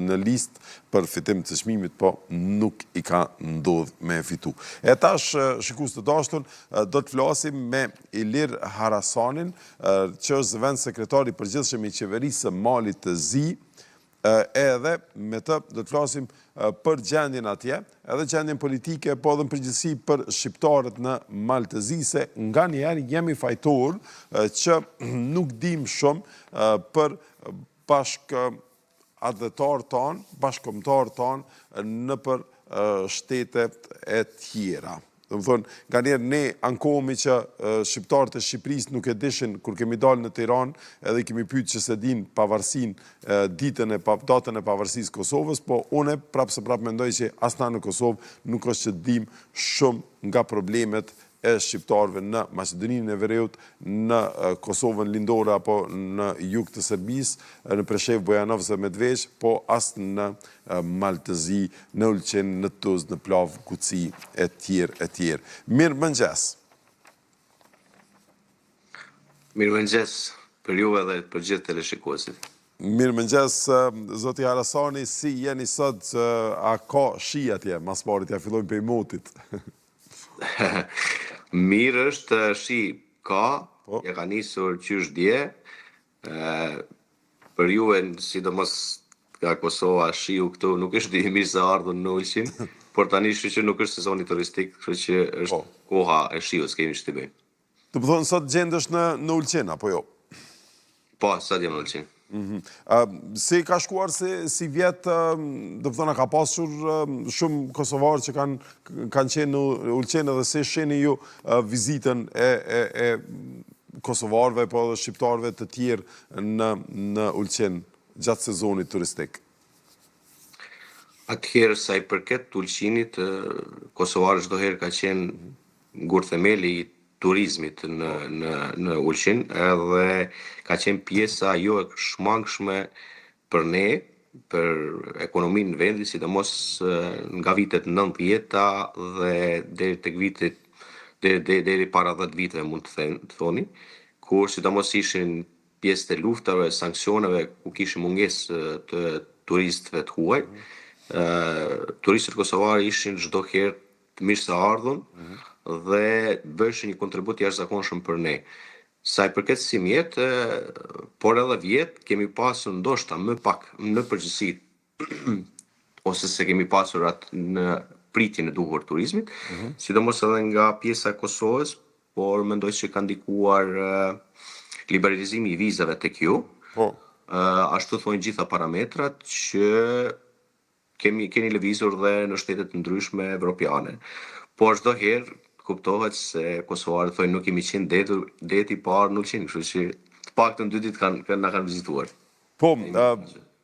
në listë për fitim të çmimit, po nuk i ka ndodhur me fitu. E tash, shikues të dashur, do të flasim me Ilir Harasanin, që është zëvendës sekretar i përgjithshëm i qeverisë së Malit të Zi, edhe me të do të flasim për gjendjen atje, edhe gjendjen politike, po edhe në përgjithësi për shqiptarët në Mal të Zi, se nga njerë jemi fajtor që nuk dim shumë për bashkëadhetarë tanë, bashkëkombëtarë tanë në për shtetet e tjera. Dhe më thonë, nga njerë ne ankohemi që shqiptarët e Shqipërisë nuk e dishin kur kemi dalë në Tiranë, edhe kemi pyet që se din pavarësinë, datën e pavarësisë Kosovës, po une prapë se prapë mendoj që asna në Kosovë nuk është që dim shumë nga problemet e shqiptarëve në Maqedoninë e Veriut, në Kosovën lindore apo në jug të Serbisë, në Preshevë, Bojanovë dhe Medveç, po as në Mal të Zi, në Ulqin, në Tuzë, në Plavë, Kuci, e tjerë. Mirë mëngjes. Mirë mëngjes për ju edhe për gjithë teleshikuesit. Mirë mëngjes, zoti Harasani, si jeni sot, a ka shi atje, mas parit, ja fillojmë për i motit. Mirë është shi ka, ja ka nisur qysh dje, për ju e sidomos nga Kosova shiu këtu nuk është di mirë se ardhën në Ulqin, por tani që nuk është sezoni turistik, kështu që është koha e shiut, s'kemi që të bëjmë. Të pëthonë sot gjendësh në Ulqin, apo jo? Po, sot jam në Ulqin. Si ka shkuar si vjetë, dhe pëtona ka pasur shumë kosovarë që kanë qenë në Ulqin edhe se sheni ju vizitën e kosovarëve po dhe shqiptarëve të tjerë në Ulqin gjatë sezonit turistik? Atëherë sa i përket Ulqinit, kosovarë çdo herë ka qenë ngurthemeli i turizmit në Ulqin, edhe ka qenë pjesa jo e shmangshme për ne, për ekonominë në vendi, sidomos nga vitet 90-ta dhe deri tek vitet deri para 10 viteve mund të thoni, kur sidomos ishin pjesë të luftave, sanksioneve, ku kishim mungesë të turistëve të huaj. Turistët kosovarë ishin çdo herë të mirë se ardhur dhe bëshin një kontribut jashtëzakonshëm për ne. Sa i përket si mjetë, por edhe vjetë, kemi pasur ndoshta më pak në përgjithësi, ose se kemi pasur atë në pritjen e duhur turizmit, sidomos edhe nga pjesa e Kosovës, por mendoj që ka ndikuar liberalizimi i vizave tek ju. Ashtu thonë gjitha parametrat që keni lëvizur dhe në shtetet ndryshme evropiane. Por çdo herë kuptohet se kosovarët thonë nuk kemi qenë deti i parë në Ulqin, kështu që të paktën 2 ditë na kanë vizituar. Po,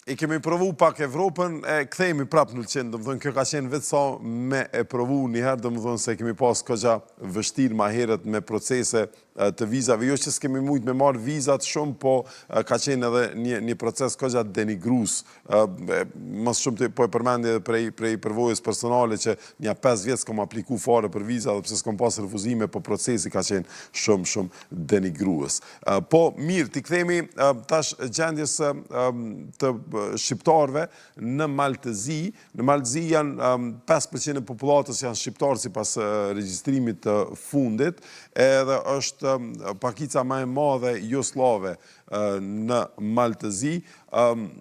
i kemi provu pak Evropën, kthehemi prapë në Ulqin, domethënë kjo ka qenë vetë sa me e provu një herë, domethënë se kemi pas kogja vështirë ma herët me procese të vizave, jo që s'kemi mujt me marrë vizat shumë, po ka qenë edhe një proces kogja denigrues, mas shumë të po e përmendje prej përvojës personale që një 5 vjetë s'kom apliku fare për viza, dhe pse s'kom pas refuzime, po procesi ka qenë shumë denigrues. Po mirë, t'i kthehemi tash gjendjes të shqiptarëve në Mal të Zi. Në Mal të Zi janë 5% e popullatës janë shqiptarë sipas regjistrimit të fundit, edhe është pakica më e madhe jugoslave në Mal të Zi,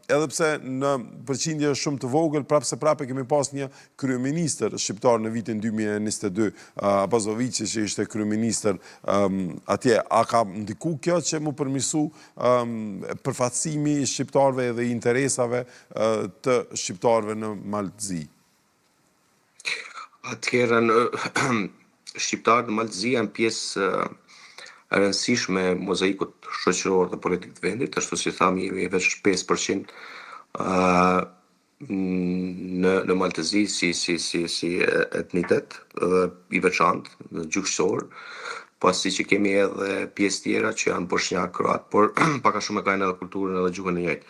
edhe pse në përqindje shumë të vogël, prapë se prapë kemi pas një kryeministër shqiptar në vitin 2022, Abazovici që ishte kryeministër atje. A ka ndiku kjo që mu përmirësu përfaqësimi i shqiptarëve dhe interesave të shqiptarëve në Mal të Zi? Atëherë shqiptarët në Mal të Zi janë pjesë e rëndësishme mozaikut shoqëror dhe politik të vendit, ashtu si thami jemi veç 5% në Mal të Zi si etnitet i veçantë, gjyqësor, pasi që kemi edhe pjesë tjera që janë bosnjak, kroat, por paka shumë e kanë edhe kulturën edhe gjuhën e njëjtë.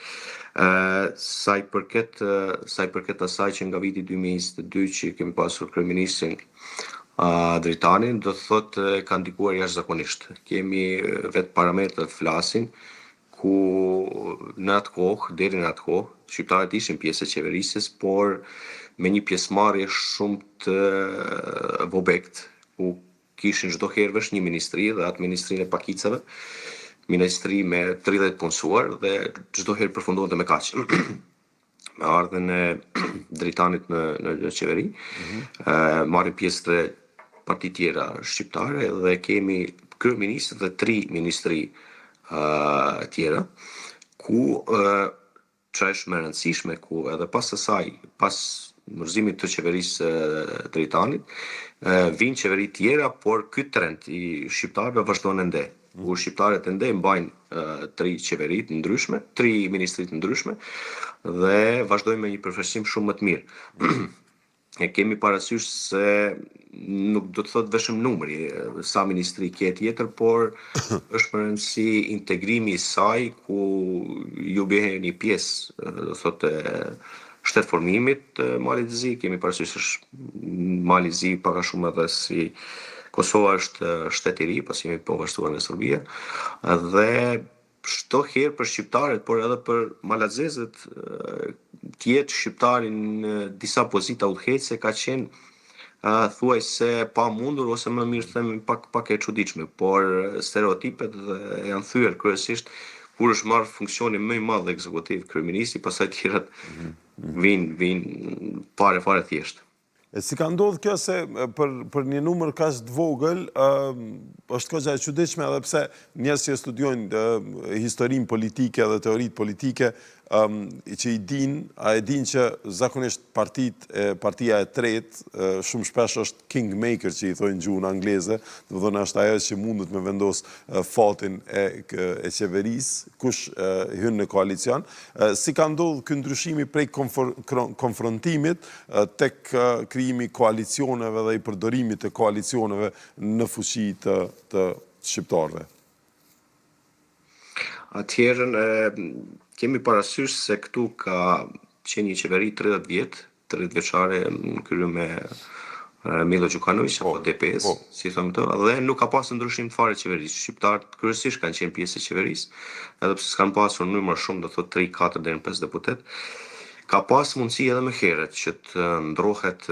Sa i përket asaj që nga viti 2022 që kemi pasur kryeministrin Dritanin, do thotë ka ndikuar jashtëzakonisht. Kemi vetë parametrat flasin, ku në atë kohë, deri në atë kohë, shqiptarët ishin pjesë e qeverisjes, por me një pjesëmarrje shumë të vobekt, ku kishin çdo herë vesh një ministri dhe atë ministrinë e pakicave, ministri me 30 punësuar dhe çdo herë përfundonte me kaq. Me ardhen e drejtanit në qeveri, marrin pjesë dhe parti tjera shqiptare dhe kemi kryeministër dhe 3 ministri tjera, ku që është më rëndësishme, ku edhe pas asaj, pas mërzimit të qeverisë drejtanit, vinë qeveri tjera, por ky trend i shqiptarëve vazhdon ende. Ku shqiptarët ende mbajnë 3 qeverit ndryshme, 3 ministrit ndryshme, dhe vazhdojnë me një përfaqësim shumë më të mirë. E kemi parasysh se nuk do të thotë vetëm numri sa ministri ke tjetër, por është më rëndësi integrimi i saj ku ju bie një pjesë, do të thotë shtetformimit të Malit të Zi, kemi parasysh është Mali i Zi pak a shumë edhe si Kosova është shtet i ri, pasi jemi po vazhduar në Serbia, dhe çdo herë për shqiptarët, por edhe për malazezët, tjetë shqiptarin në disa pozita udhëheqëse ka qenë thuaj se pa mundur, ose më mirë themi pak e çuditshme, por stereotipet janë thyer kryesisht kur është marrë funksioni më i madh ekzekutiv kryeministi, pastaj tjerat vinë fare thjesht. E si ka ndodhë kjo se për një numër kaq të vogël, është goxha e çuditshme edhe pse njerëz që studiojnë historinë politike dhe teoritë politike, që e din që zakonisht partia e tretë shumë shpesh është kingmaker, që i thojnë gjuhën angleze, do të thonë është ajo që mundet me vendos fatin e qeverisë, kush hyn në koalicion. Si ka ndodhur ky ndryshimi prej konfrontimit tek krijimi koalicioneve dhe i përdorimit të koalicioneve në fuqi të shqiptarëve? Atëherën kemi parasysh se këtu ka qenë një qeveri 30 vjeçare në krye me Milo Đukanović apo DPS, si thonë të, dhe nuk ka pasur ndryshim fare qeverisë. Shqiptarët kryesisht kanë qenë pjesë e qeverisë, edhe pse s'kan pasur numër shumë, do thotë 3, 4 deri në 5 deputet. Ka pas mundësi edhe më herët që të ndrohet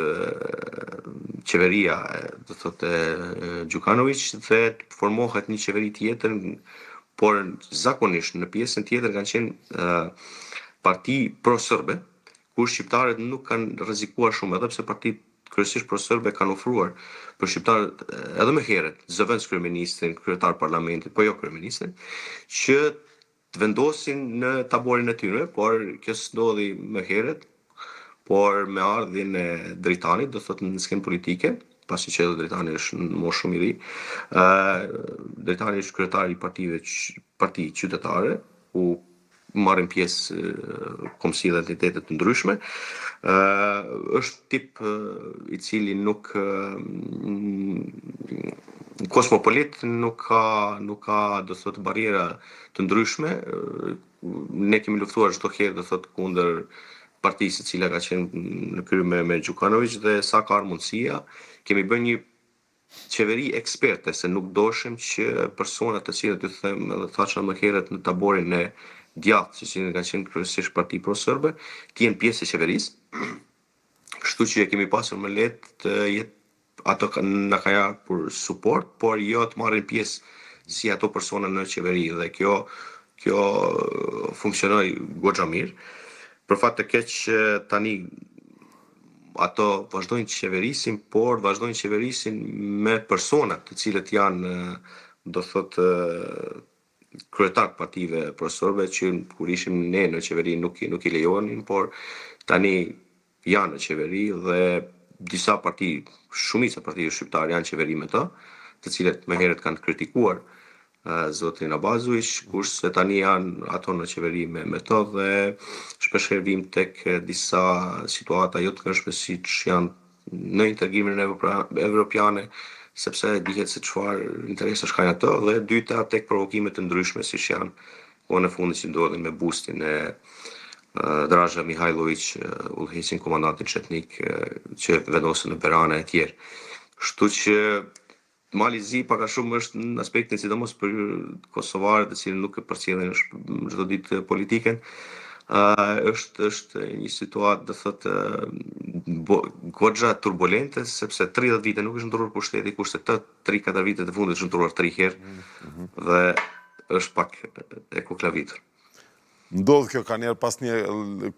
qeveria, do thotë Đukanović, dhe të formohet një qeveri tjetër, por zakonisht në pjesën tjetër kanë qenë parti pro-serbe, ku shqiptarët nuk kanë rrezikuar shumë, edhe pse partitë kryesisht pro-serbe kanë ofruar për shqiptarët edhe më herët, zëvendës kryeministrin, kryetar parlamentit, po jo kryeministrin, që të vendosin në taborin e tyre, por kjo s'ndodhi më herët, por me ardhjen e drejtanit, do thotë në skenë politike, pasi që edhe drejtani është në moshë shumë i ri, drejtani është kryetari i parti qytetare, ku marrin pjesë komsi dhe entitetet të ndryshme, është tip i cili nuk kosmopolit, nuk ka do thotë barriera të ndryshme. Ne kemi luftuar çdo herë, do thotë kundër partisë e cila ka qenë në krye me Đukanović, dhe sa ka ardhur mundësia, kemi bërë një qeveri eksperte, se nuk doshim që personat të cilët, ju them edhe thasha më herët, në taborin e djathtë, që cilët kanë qenë kryesisht parti pro-serbe, të jenë pjesë e qeverisë. Kështu që e kemi pasur më lehtë të jetë ato na ka japur suport, por jo të marrin pjesë si ato persona në qeveri, dhe kjo funksionoi goxha mirë. Për fat të keq tani ato vazhdojnë të qeverisin, por vazhdojnë të qeverisin me personat të cilët janë, do thotë, kryetar partive pro-serbe, që kur ishim ne në qeveri nuk i lejonin, por tani janë në qeveri dhe disa parti, shumica partive shqiptare janë qeveri me të, të cilët më herët kanë kritikuar zotrin Abazović, kurse tani janë ato në qeveri me të, dhe shpeshherë vim tek disa situata jo të këndshme siç janë në integrimin evropiane, sepse dihet se çfarë interesesh kanë ato, dhe dyta tek provokime të ndryshme siç janë kohën e fundit që ndodhin me bustin e Draža Mihajlović, udhëheqin komandantin çetnik që vendosën në Berana e tjerë. Kështu që Mali i Zi pak a shumë është në aspektin sidomos për kosovarët të cilën nuk e përcjellin çdo ditë politiken. Është një situatë do thotë goxha turbulente sepse 30 vite nuk është ndrurur pushteti, kurse 3-4 vite të fundit është ndrurur 3 herë dhe është pak e kuklavitur. Ndodh kjo ka njerë pas një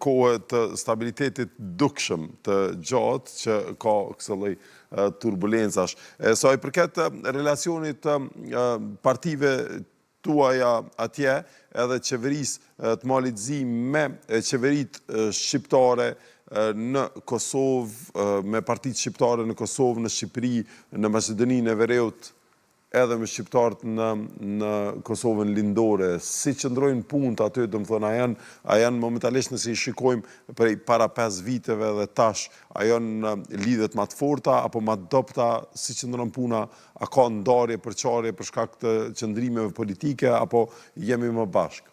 kohë të stabilitetit dukshëm të gjatë që ka kësë lloj turbulencash. Sa i përket relacionit të partive tuaja atje edhe qeverisë të Malit Zi me qeveritë shqiptare në Kosovë, me partitë shqiptare në Kosovë, në Shqipëri, në Maqedoninë e Veriut, edhe me shqiptarët në Kosovën lindore, si qëndrojnë punët aty, dëmëthon, a janë momentalisht nëse i shikojmë prej para 5 viteve dhe tash, a janë lidhet ma të forta, apo ma të dopta, si qëndrojnë puna, a ka ndarje për qarje për shkak të qëndrimeve politike, apo jemi më bashkë?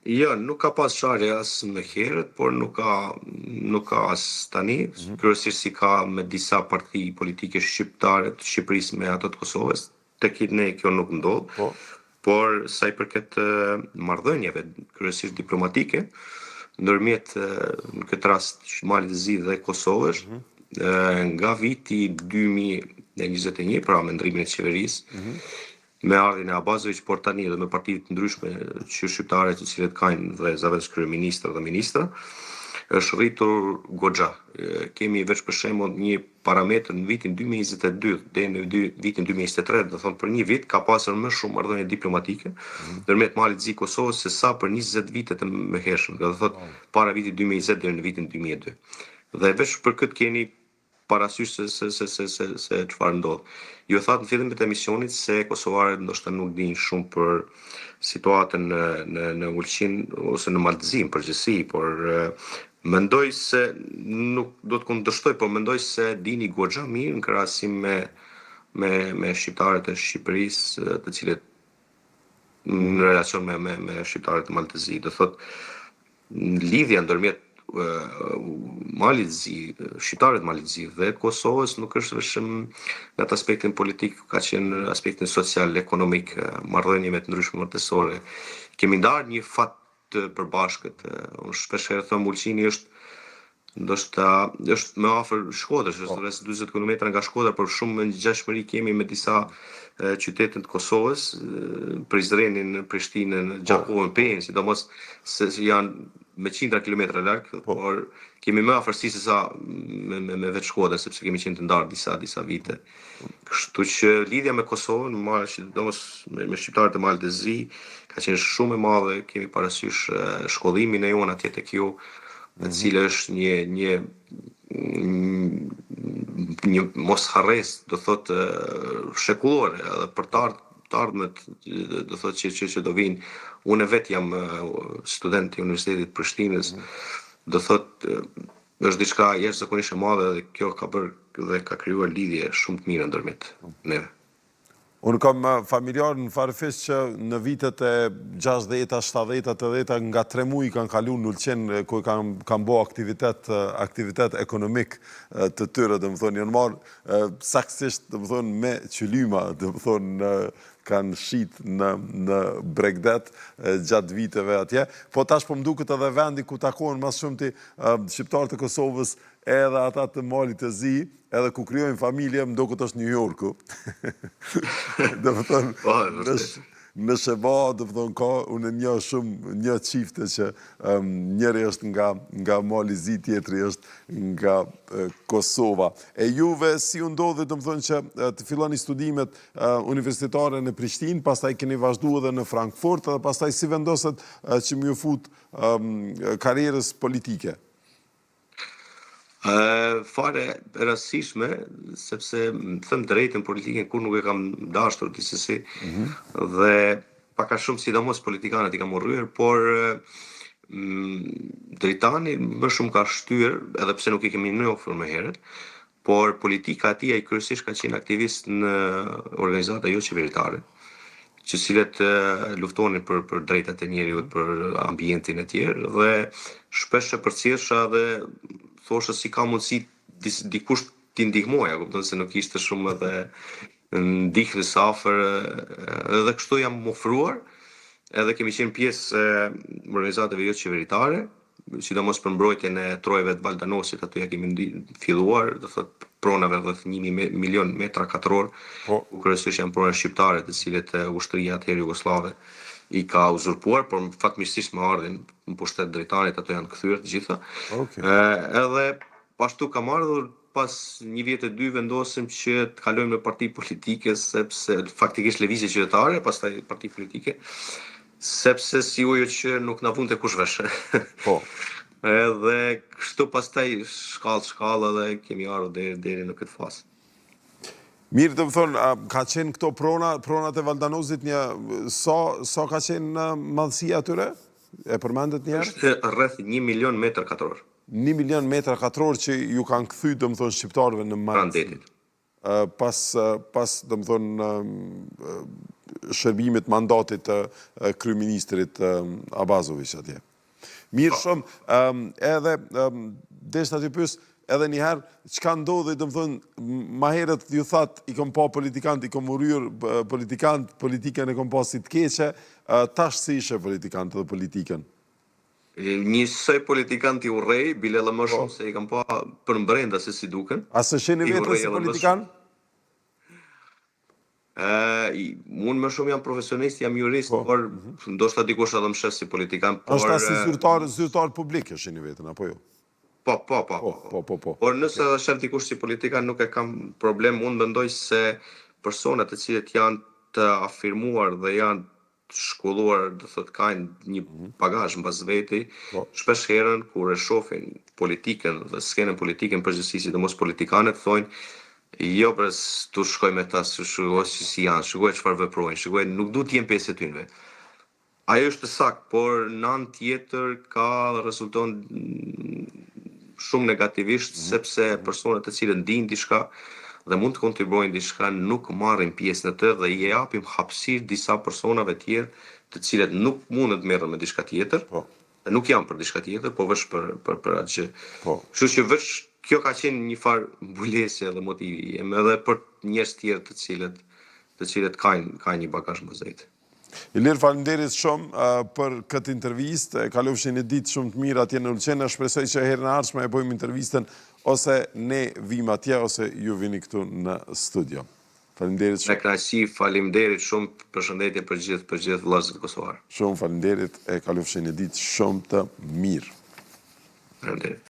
Jo, nuk ka pas qarje as më herët, por nuk ka as tani, kryesisht si ka me disa parti politike shqiptare të Shqipërisë me ato të Kosovës, tek ne kjo nuk ndodh, por sa i përket marrëdhënieve kryesisht diplomatike, ndërmjet në këtë rast Malit të Zi dhe Kosovës, nga viti 2021, pra me ndrimin e qeverisë, me ardhin e Abazović, por tani edhe me partitë të ndryshme që shqiptare të cilët kanë dhe zavetës kryeministra dhe ministra, është rritur goxha. Kemi veç për shembull një parametër në vitin 2022 deri në vitin 2023, do thonë për një vit ka pasur më shumë marrëdhënie diplomatike ndërmjet Malit të Zi Kosovës se sa për 20 vite të mëhershëm, do thotë para vitit 2020 deri në vitin 2002. Dhe veç për këtë keni parasysh se çfarë ndodh. Ju thatë në fillim të emisionit se kosovarët ndoshta nuk dinë shumë për situatën në Ulqin ose në Malë të Zi në përgjithësi, por mendoj se nuk do të kundërshtoj, por mendoj se dini goxha mirë në krahasim me shqiptarët e Shqipërisë, të cilët në relacion me shqiptarët e Malë të Zi. Do thotë lidhja ndërmjet Malit të Zi, shqiptarët Malit të Zi dhe Kosovës nuk është vetëm në atë aspektin politik, ka qenë në aspektin social, ekonomik, marrëdhënieve të ndryshme martësore. Kemi ndarë një fat të përbashkët. Unë shpesh herë them Ulqini ndoshta është më afër Shkodrës, është rreth 40 kilometra nga Shkodra, por shumë në ngjashmëri kemi me disa qytete të Kosovës, Prizrenin, Prishtinën, Gjakovën, Pejën, sidomos se janë me qindra kilometra larg, por kemi më afërsi se sa me vetë Shkodrën, sepse kemi qenë të ndarë disa vite. Kështu që lidhja me Kosovën, sidomos me shqiptarët e Malit të Zi, ka qenë shumë e madhe, kemi parasysh shkollimin e jonë atje tek ju, e cila është një mosharres, do thotë shekullore, edhe për të ardhmet, do thotë që do vinë. Unë vetë jam student i Universitetit Prishtinës, do thotë është diçka jashtëzakonisht e madhe dhe kjo ka bërë dhe ka krijuar lidhje shumë të mira ndërmjet neve. Unë kam familjar në Farefisht që në vitet e 60, 70, 80 nga 3 muaj kanë kalu në Ulqin, ku kanë bo aktivitet ekonomik të tyre, dhe më thonë, janë marë saksisht, dhe më thonë, me qylyma, dhe më thonë, kanë shit në Bregdet gjatë viteve atje, po tash po mduket edhe vendi ku takohen mas shumë të shqiptarët e Kosovës edhe ata të Malit të Zi, edhe ku krijojnë familje, mduket është New Yorku. Dhe më thonë, në Sheba, dhe më thonë, ka unë një qifte që njëri është nga Mali Zi, tjetri është nga Kosova. E juve si u ndodhi, dhe më thonë, që të filloni studimet universitare në Prishtinë, pastaj keni vazhdu edhe në Frankfurt, edhe pastaj si vendoset që më ju fut karierës politike? Fare e rastishme, sepse them drejtën politikën kur nuk e kam dashur gjithsesi, dhe pak a shumë sidomos politikanët i kam urryer, por Dritani më shumë ka shtyr, edhe pse nuk i kemi njohur më herët, por politika e tij kryesisht ka qenë aktivist në organizata jo qeveritare, që cilët luftonin për drejtat e njerëzit, për ambientin e tjerë, dhe shpesh e përcjellsha dhe thosha si ka mundësi dikush t'i ndihmoja, kupton se nuk ishte shumë edhe ndihmës afër, edhe kështu jam ofruar, edhe kemi qenë pjesë e organizatave jo qeveritare, sidomos për mbrojtjen e trojeve të Valdanosit, aty ja kemi filluar, do thot pronave rreth 1 milion metra katror, Po. ku kryesisht janë prona shqiptare, të cilët ushtria atëherë jugoslave i ka uzurpuar, por fatmirësisht më ardhin në pushtet drejtarit, ato janë kthyer të gjitha. Okej. Edhe pashtu kam ardhur pas 1 vjet e 2 vendosëm që të kalojmë në parti politike, sepse faktikisht lëvizje qytetare, pastaj parti politike, sepse si ujo që nuk na vunte kush vesh. Po. Edhe kështu pastaj shkallë dhe kemi ardhur deri në këtë fazë. Mirë, të më thonë, ka qenë këto pronat e Valdanosit sa ka qenë madhësia atyre? E përmendet njerë? Është rreth 1 milion metër katror. 1 milion metra katror që ju kanë kthy, të më thonë, shqiptarëve në Prandetit. Pas, të më thonë, shërbimit mandatit të kryeministrit Abazović atje. Mirë shumë, edhe deshta t'ju pyes, edhe njëherë, çka ndodhi, të më thonë, ma herët ju thatë, i kom pa politikant, i kom urryr politikant, politikën e kom pa si t'keqe, tash si ishe politikant dhe politikën? Njësoj politikant i urrej, bile edhe më shumë se i kam pa për mbrenda se si duken. A se sheni vetën si politikan? Unë më shumë jam profesionist, jam jurist, por ndoshta dikush edhe më shef si politikan. Është si zyrtar publik e sheni vetën, apo jo? Po. Po. Por nëse edhe shef dikush si politikan, nuk e kam problem. Unë mendoj se personat të cilët janë të afirmuar dhe janë të shkolluar, do thot kanë një bagazh mbas veti, shpesh herën kur e shohin politikën dhe skenën politikën përgjithësi, sidomos politikanët thonë, jo për tu shkoj me ta, shkoj si janë, shkoj çfarë veprojnë, shkoj nuk du të jem pjesë e tyre. Ajo është sakt, por në anë tjetër ka rezulton shumë negativisht, sepse personat të cilët ndiejnë diçka dhe mund të kontribuojnë diçka nuk marrin pjesë në të dhe i japim hapësirë disa personave tjerë të cilët nuk mundën të merren me diçka tjetër, dhe nuk janë për diçka tjetër, po veç për atë gjë. Kështu që veç kjo ka qenë një farë mbulesje dhe motivi edhe për njerëz tjerë të cilët kanë një bagazh më zejt. Ilir, faleminderit shumë për këtë intervistë, kalofshin një ditë shumë të mirë atje në Ulqen, shpresoj që herën e ardhshme e bëjmë intervistën ose ne vim atje ose ju vini këtu në studio. Faleminderit shumë. Me kënaqësi, faleminderit shumë, përshëndetje për gjithë vëllezërit kosovar. Shumë faleminderit, e kalofshin një ditë shumë të mirë. Faleminderit.